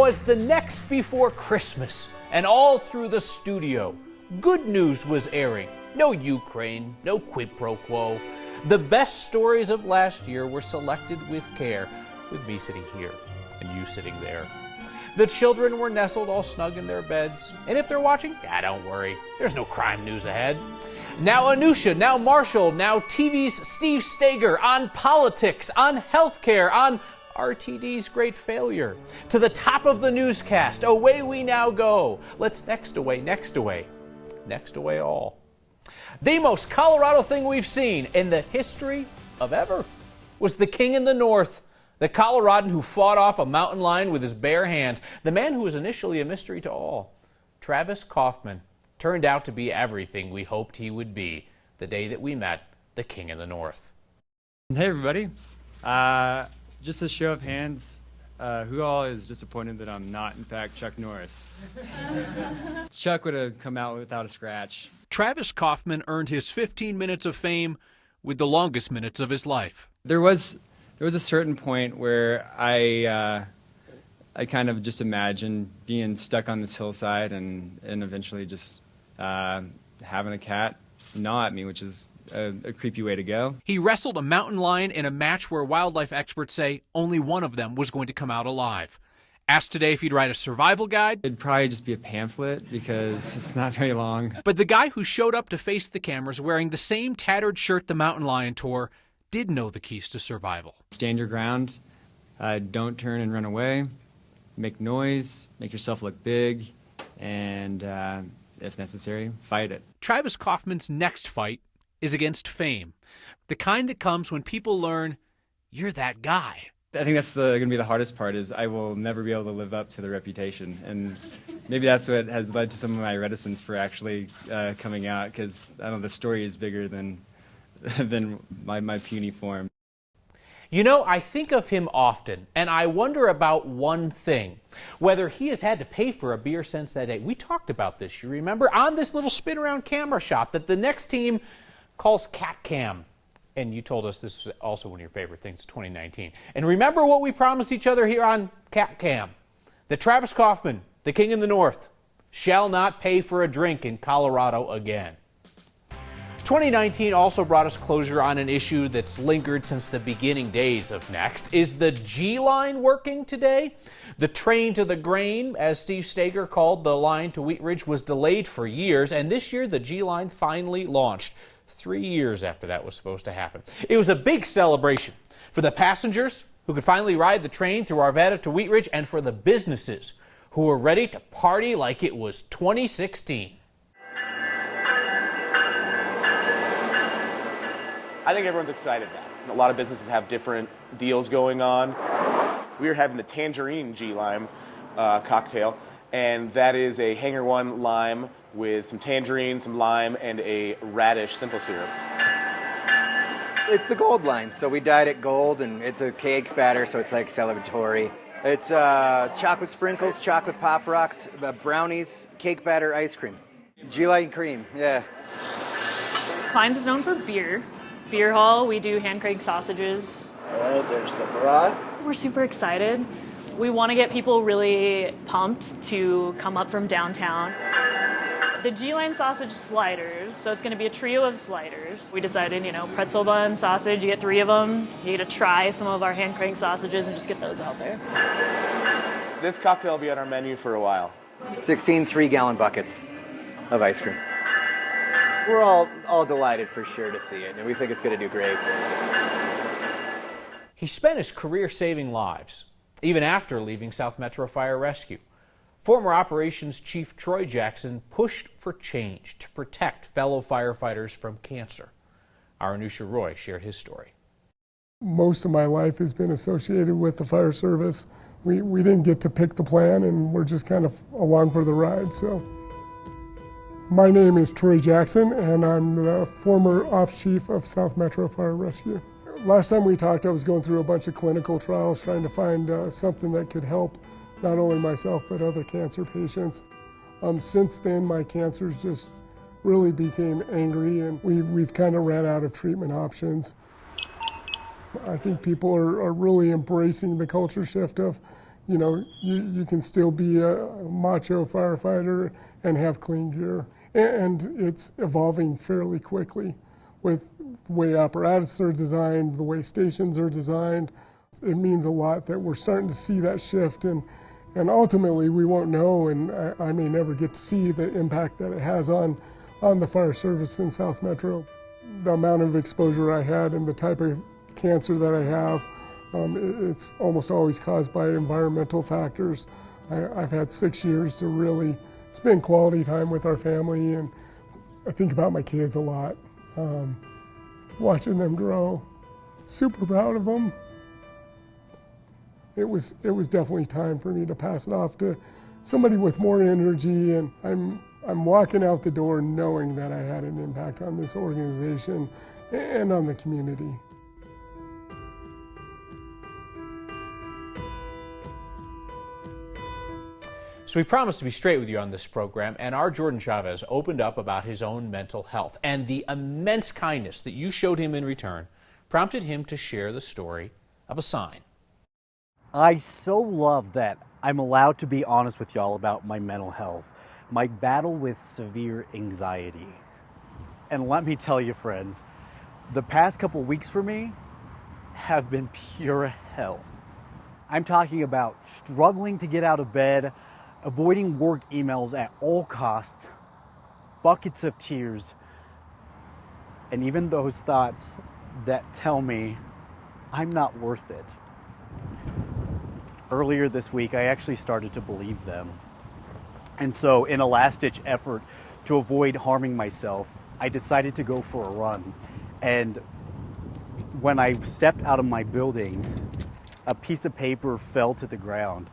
'Twas the next before Christmas, and all through the studio, good news was airing. No Ukraine, no quid pro quo. The best stories of last year were selected with care, with me sitting here and you sitting there. The children were nestled all snug in their beds, and if they're watching, don't worry, there's no crime news ahead. Now Anusha, now Marshall, now TV's Steve Staeger on politics, on healthcare, on RTD's great failure. To the top of the newscast, away we now go. Let's next away all. The most Colorado thing we've seen in the history of ever was the king in the north, the Coloradan who fought off a mountain lion with his bare hands, the man who was initially a mystery to all. Travis Kaufman turned out to be everything we hoped he would be the day that we met the king in the north. Hey everybody, just a show of hands, who all is disappointed that I'm not in fact Chuck Norris? Chuck would have come out without a scratch. Travis Kaufman earned his 15 minutes of fame with the longest minutes of his life. There was a certain point where I kind of just imagined being stuck on this hillside and eventually just having a cat gnaw at me, which is a creepy way to go. He wrestled a mountain lion in a match where wildlife experts say only one of them was going to come out alive. Asked today if he'd write a survival guide. It'd probably just be a pamphlet because it's not very long. But the guy who showed up to face the cameras wearing the same tattered shirt the mountain lion tore did know the keys to survival. Stand your ground, don't turn and run away, make noise, make yourself look big, and if necessary, fight it. Travis Kaufman's next fight is against fame, the kind that comes when people learn you're that guy. I think that's going to be the hardest part, is I will never be able to live up to the reputation. And maybe that's what has led to some of my reticence for actually coming out, because I don't know, the story is bigger than my puny form. You know, I think of him often, and I wonder about one thing, whether he has had to pay for a beer since that day. We talked about this, you remember, on this little spin-around camera shot that the next team calls Cat Cam. And you told us this was also one of your favorite things, 2019. And remember what we promised each other here on Cat Cam, that Travis Kaufman, the king in the north, shall not pay for a drink in Colorado again. 2019 also brought us closure on an issue that's lingered since the beginning days of Next. Is the G line working today? The train to the grain, as Steve Staeger called the line to Wheat Ridge, was delayed for years, and this year the G line finally launched, 3 years after that was supposed to happen. It was a big celebration for the passengers who could finally ride the train through Arvada to Wheat Ridge, and for the businesses who were ready to party like it was 2016. I think everyone's excited now. A lot of businesses have different deals going on. We are having the Tangerine G-Lime cocktail, and that is a Hanger 1 lime with some tangerine, some lime, and a radish simple syrup. It's the gold line, so we dyed it gold, and it's a cake batter, so it's like celebratory. It's chocolate sprinkles, chocolate pop rocks, brownies, cake batter, ice cream. G-Line cream, yeah. Klein's is known for beer. Beer hall, we do hand-cranked sausages. All right, there's the brat. We're super excited. We want to get people really pumped to come up from downtown. The G-Line sausage sliders, so it's going to be a trio of sliders. We decided, pretzel bun, sausage, you get 3 of them. You get to try some of our hand-cranked sausages and just get those out there. This cocktail will be on our menu for a while. 16 3-gallon buckets of ice cream. We're all delighted for sure to see it, and we think it's going to do great. He spent his career saving lives, even after leaving South Metro Fire Rescue. Former Operations Chief Troy Jackson pushed for change to protect fellow firefighters from cancer. Our Anusha Roy shared his story. Most of my life has been associated with the fire service. We didn't get to pick the plan, and we're just kind of along for the ride. So, my name is Troy Jackson, and I'm the former Ops Chief of South Metro Fire Rescue. Last time we talked, I was going through a bunch of clinical trials trying to find something that could help not only myself but other cancer patients. Since then, my cancers just really became angry, and we've kind of ran out of treatment options. I think people are really embracing the culture shift of You know, you can still be a macho firefighter and have clean gear. And it's evolving fairly quickly with the way apparatus are designed, the way stations are designed. It means a lot that we're starting to see that shift, and ultimately we won't know, and I may never get to see the impact that it has on the fire service in South Metro. The amount of exposure I had and the type of cancer that I have, it's almost always caused by environmental factors. I've had 6 years to really spend quality time with our family, and I think about my kids a lot, watching them grow. Super proud of them. It was definitely time for me to pass it off to somebody with more energy, and I'm walking out the door knowing that I had an impact on this organization and on the community. So we promised to be straight with you on this program, and our Jordan Chavez opened up about his own mental health, and the immense kindness that you showed him in return prompted him to share the story of a sign. I so love that I'm allowed to be honest with y'all about my mental health, my battle with severe anxiety. And let me tell you, friends, the past couple weeks for me have been pure hell. I'm talking about struggling to get out of bed, avoiding work emails at all costs, buckets of tears, and even those thoughts that tell me I'm not worth it. Earlier this week, I actually started to believe them. And so in a last-ditch effort to avoid harming myself, I decided to go for a run. And when I stepped out of my building, a piece of paper fell to the ground.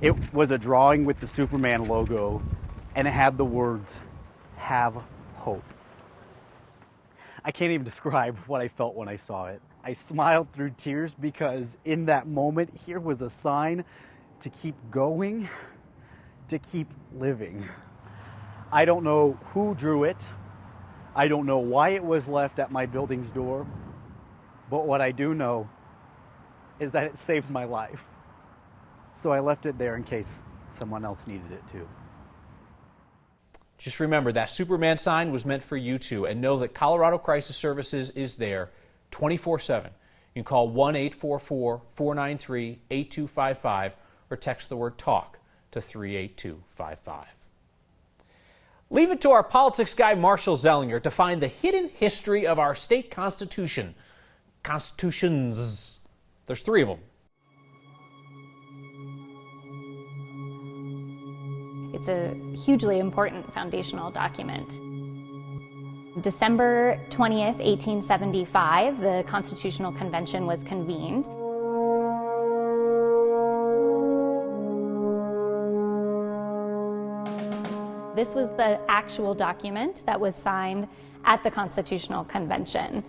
It was a drawing with the Superman logo, and it had the words, "Have hope." I can't even describe what I felt when I saw it. I smiled through tears because in that moment, here was a sign to keep going, to keep living. I don't know who drew it. I don't know why it was left at my building's door. But what I do know is that it saved my life. So I left it there in case someone else needed it too. Just remember that Superman sign was meant for you too, and know that Colorado Crisis Services is there 24/7. You can call 1-844-493-8255 or text the word TALK to 38255. Leave it to our politics guy, Marshall Zellinger, to find the hidden history of our state constitution. Constitutions. There's 3 of them. It's a hugely important foundational document. December 20th, 1875, the Constitutional Convention was convened. This was the actual document that was signed at the Constitutional Convention.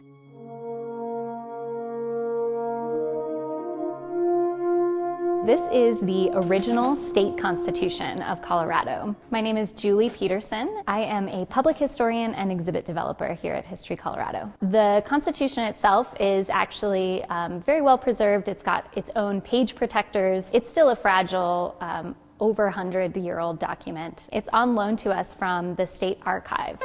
This is the original state constitution of Colorado. My name is Julie Peterson. I am a public historian and exhibit developer here at History Colorado. The Constitution itself is actually very well preserved. It's got its own page protectors. It's still a fragile, over 100-year-old document. It's on loan to us from the state archives.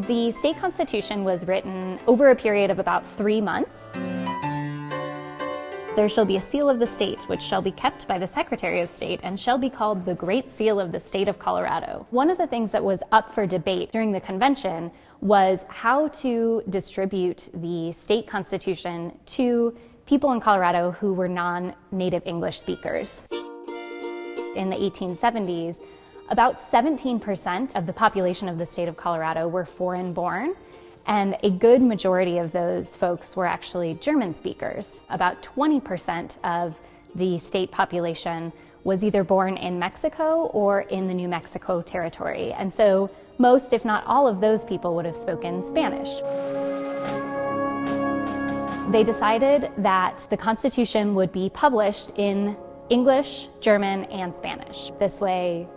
The state constitution was written over a period of about 3 months. There shall be a seal of the state, which shall be kept by the Secretary of State and shall be called the Great Seal of the State of Colorado. One of the things that was up for debate during the convention was how to distribute the state constitution to people in Colorado who were non-native English speakers. In the 1870s, about 17% of the population of the state of Colorado were foreign-born, and a good majority of those folks were actually German speakers. About 20% of the state population was either born in Mexico or in the New Mexico territory. And so most, if not all of those people would have spoken Spanish. They decided that the Constitution would be published in English, German, and Spanish. This way,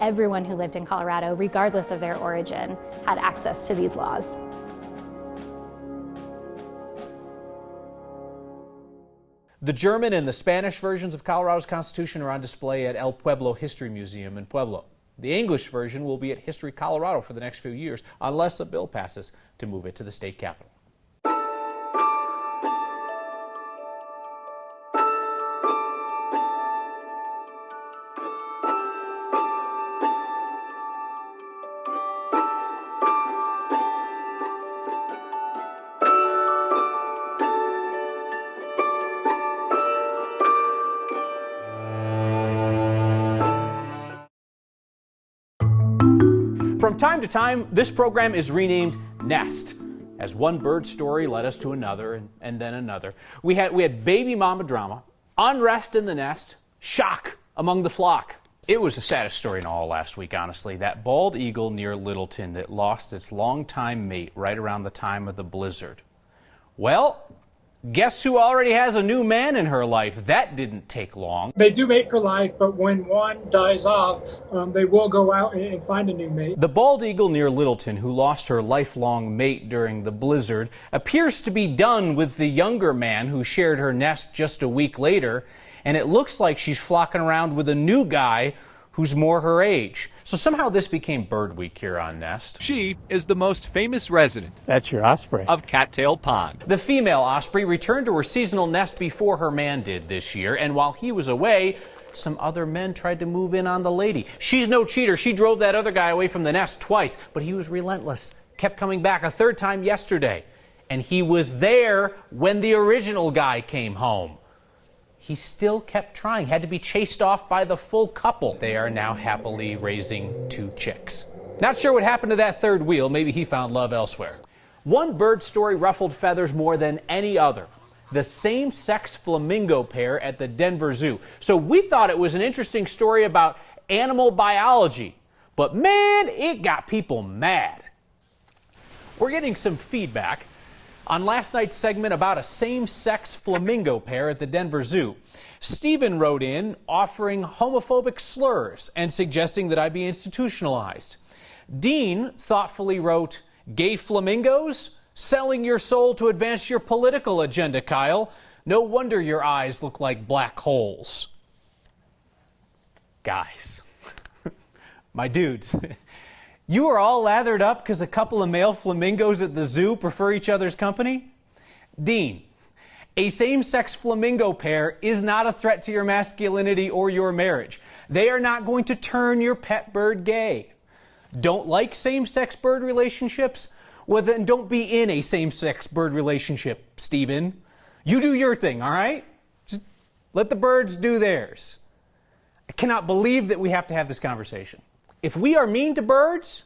everyone who lived in Colorado, regardless of their origin, had access to these laws. The German and the Spanish versions of Colorado's Constitution are on display at El Pueblo History Museum in Pueblo. The English version will be at History Colorado for the next few years, unless a bill passes to move it to the state capitol. From time to time, this program is renamed Nest, as one bird story led us to another and then another. We had baby mama drama, unrest in the nest, shock among the flock. It was the saddest story in all last week, honestly. That bald eagle near Littleton that lost its longtime mate right around the time of the blizzard. Well, guess who already has a new man in her life? That didn't take long. They do mate for life, but when one dies off, they will go out and find a new mate. The bald eagle near Littleton, who lost her lifelong mate during the blizzard, appears to be done with the younger man who shared her nest just a week later, and it looks like she's flocking around with a new guy who's more her age. So somehow this became Bird Week here on Nest. She is the most famous resident. That's your osprey. Of Cattail Pond. The female osprey returned to her seasonal nest before her man did this year, and while he was away, some other men tried to move in on the lady. She's no cheater. She drove that other guy away from the nest twice, but he was relentless. Kept coming back a third time yesterday, and he was there when the original guy came home. He still kept trying, had to be chased off by the full couple. They are now happily raising 2 chicks. Not sure what happened to that third wheel. Maybe he found love elsewhere. One bird story ruffled feathers more than any other. The same-sex flamingo pair at the Denver Zoo. So we thought it was an interesting story about animal biology. But man, it got people mad. We're getting some feedback on last night's segment about a same-sex flamingo pair at the Denver Zoo. Stephen wrote in offering homophobic slurs and suggesting that I be institutionalized. Dean thoughtfully wrote, "Gay flamingos? Selling your soul to advance your political agenda, Kyle. No wonder your eyes look like black holes." Guys, my dudes, you are all lathered up because a couple of male flamingos at the zoo prefer each other's company? Dean, a same-sex flamingo pair is not a threat to your masculinity or your marriage. They are not going to turn your pet bird gay. Don't like same-sex bird relationships? Well, then don't be in a same-sex bird relationship, Stephen. You do your thing, all right? Just let the birds do theirs. I cannot believe that we have to have this conversation. If we are mean to birds,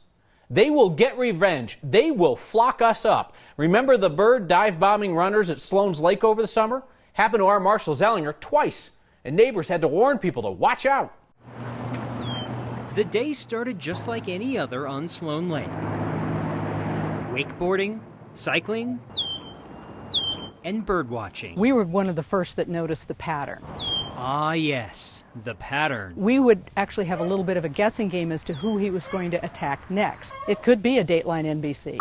they will get revenge. They will flock us up. Remember the bird dive-bombing runners at Sloan's Lake over the summer? Happened to our Marshall Zellinger twice, and neighbors had to warn people to watch out. The day started just like any other on Sloan Lake. Wakeboarding, cycling, and birdwatching. We were one of the first that noticed the pattern. Ah, yes, the pattern. We would actually have a little bit of a guessing game as to who he was going to attack next. It could be a Dateline NBC.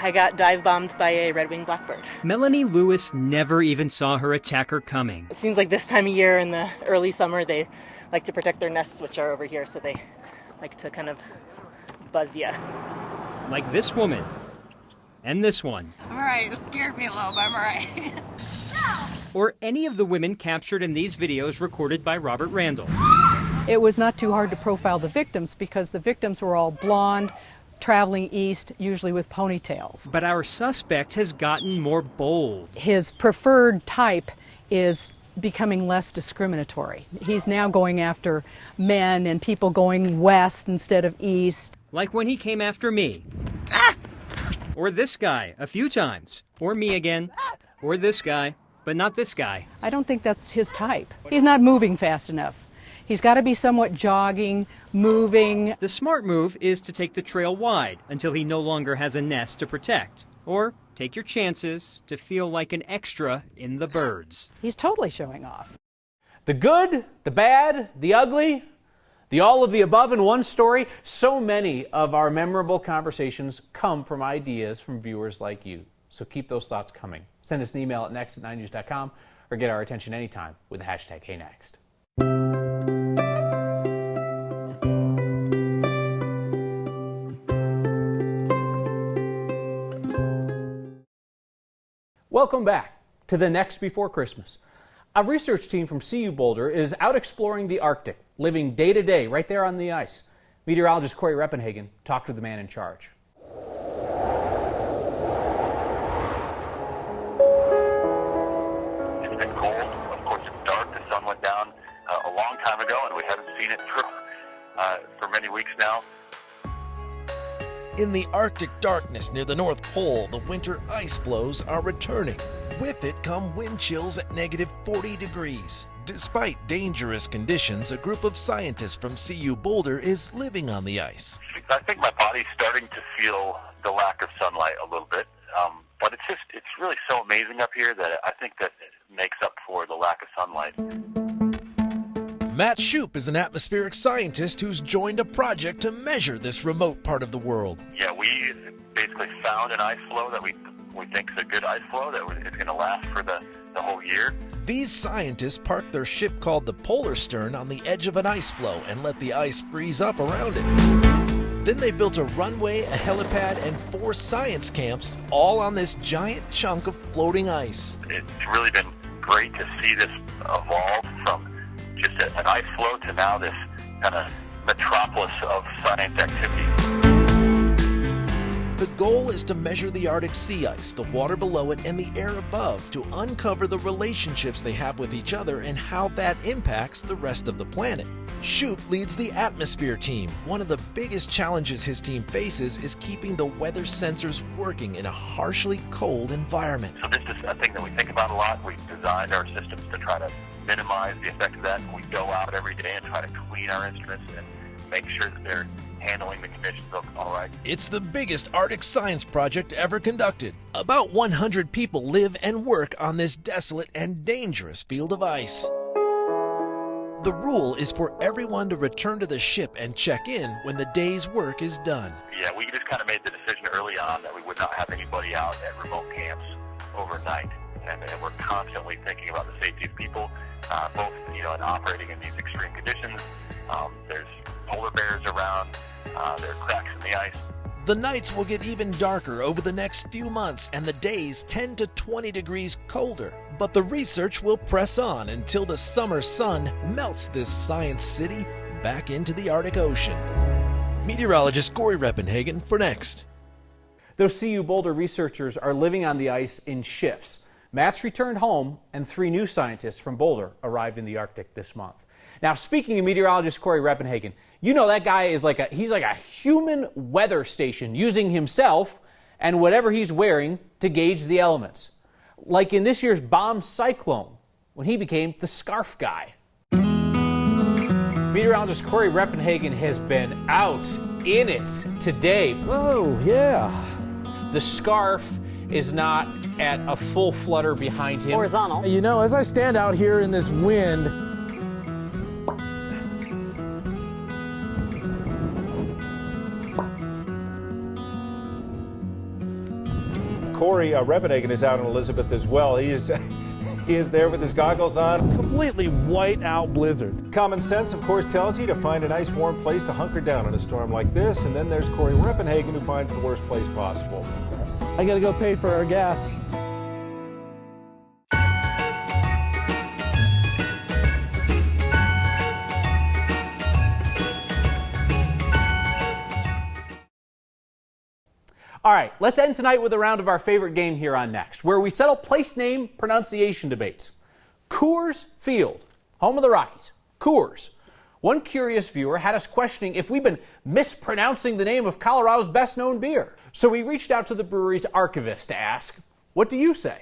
I got dive-bombed by a red-winged blackbird. Melanie Lewis never even saw her attacker coming. It seems like this time of year in the early summer, they like to protect their nests, which are over here, so they like to kind of buzz you. Like this woman. And this one. I'm alright, it scared me a little, but I'm alright. Or any of the women captured in these videos recorded by Robert Randall. It was not too hard to profile the victims because the victims were all blonde, traveling east, usually with ponytails. But our suspect has gotten more bold. His preferred type is becoming less discriminatory. He's now going after men and people going west instead of east. Like when he came after me. Ah! Or this guy a few times. Or me again. Or this guy, but not this guy. I don't think that's his type. He's not moving fast enough. He's got to be somewhat jogging, moving. The smart move is to take the trail wide until he no longer has a nest to protect. Or take your chances to feel like an extra in the birds. He's totally showing off. The good, the bad, the ugly, The all of the above in one story. So many of our memorable conversations come from ideas from viewers like you. So keep those thoughts coming. Send us an email at next@9news.com or get our attention anytime with the hashtag HeyNext. Welcome back to The Next Before Christmas. A research team from CU Boulder is out exploring the Arctic, living day to day right there on the ice. Meteorologist Corey Reppenhagen talked to the man in charge. It's been cold. Of course, it's dark. The sun went down a long time ago, and we haven't seen it for many weeks now. In the Arctic darkness near the North Pole, the winter ice floes are returning. With it come wind chills at -40 degrees. Despite dangerous conditions, a group of scientists from CU Boulder is living on the ice. I think my body's starting to feel the lack of sunlight a little bit, but it's really so amazing up here that I think that it makes up for the lack of sunlight. Matt Shoup is an atmospheric scientist who's joined a project to measure this remote part of the world. Yeah, we basically found an ice floe that we think is a good ice floe that is going to last for the whole year. These scientists parked their ship called the Polar Stern on the edge of an ice floe and let the ice freeze up around it. Then they built a runway, a helipad, and 4 science camps, all on this giant chunk of floating ice. It's really been great to see this evolve from just an ice floe to now this kind of metropolis of science activity. The goal is to measure the Arctic sea ice, the water below it, and the air above to uncover the relationships they have with each other and how that impacts the rest of the planet. Shoup leads the atmosphere team. One of the biggest challenges his team faces is keeping the weather sensors working in a harshly cold environment. So this is a thing that we think about a lot. We've designed our systems to try to minimize the effect of that. We go out every day and try to clean our instruments and make sure that they're handling the conditions all right. It's the biggest Arctic science project ever conducted. About 100 people live and work on this desolate and dangerous field of ice. The rule is for everyone to return to the ship and check in when the day's work is done. Yeah, we just kind of made the decision early on that we would not have anybody out at remote camps overnight. And we're constantly thinking about the safety of people, both in operating in these extreme conditions. There's polar bears around. There are cracks in the ice. The nights will get even darker over the next few months and the days 10 to 20 degrees colder. But the research will press on until the summer sun melts this science city back into the Arctic Ocean. Meteorologist Corey Reppenhagen for Next. Those CU Boulder researchers are living on the ice in shifts. Matt's returned home, and 3 new scientists from Boulder arrived in the Arctic this month. Now, speaking of meteorologist Corey Reppenhagen, you know that guy is he's like a human weather station, using himself and whatever he's wearing to gauge the elements. Like in this year's bomb cyclone, when he became the scarf guy. Meteorologist Corey Reppenhagen has been out in it today. Oh, yeah. The scarf is not at a full flutter behind him. Horizontal. You know, as I stand out here in this wind, Corey Reppenhagen is out in Elizabeth as well. He is there with his goggles on. Completely white out blizzard. Common sense, of course, tells you to find a nice warm place to hunker down in a storm like this. And then there's Corey Reppenhagen, who finds the worst place possible. I gotta go pay for our gas. All right, let's end tonight with a round of our favorite game here on Next, where we settle place name pronunciation debates. Coors Field, home of the Rockies. Coors. One curious viewer had us questioning if we've been mispronouncing the name of Colorado's best-known beer. So we reached out to the brewery's archivist to ask, what do you say?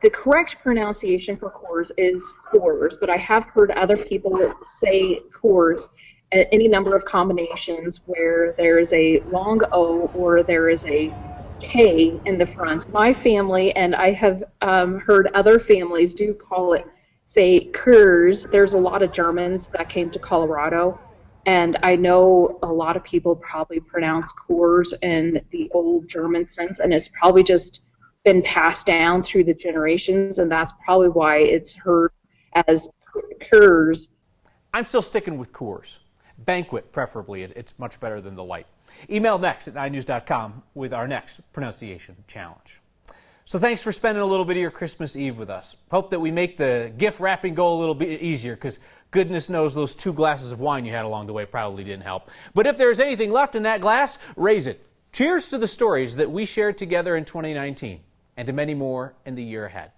The correct pronunciation for Coors is Coors, but I have heard other people say Coors at any number of combinations where there is a long O or there is a K in the front. My family, and I have heard other families do call it, say, Coors. There's a lot of Germans that came to Colorado And I know a lot of people probably pronounce Coors in the old German sense, and it's probably just been passed down through the generations, and that's probably why it's heard as Coors. I'm still sticking with Coors. Banquet, preferably. It's much better than the light. Email next at 9news.com with our next pronunciation challenge. So thanks for spending a little bit of your Christmas Eve with us. Hope that we make the gift wrapping go a little bit easier, because goodness knows those 2 glasses of wine you had along the way probably didn't help. But if there's anything left in that glass, raise it. Cheers to the stories that we shared together in 2019 and to many more in the year ahead.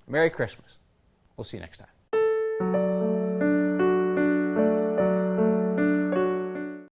Merry Christmas. We'll see you next time.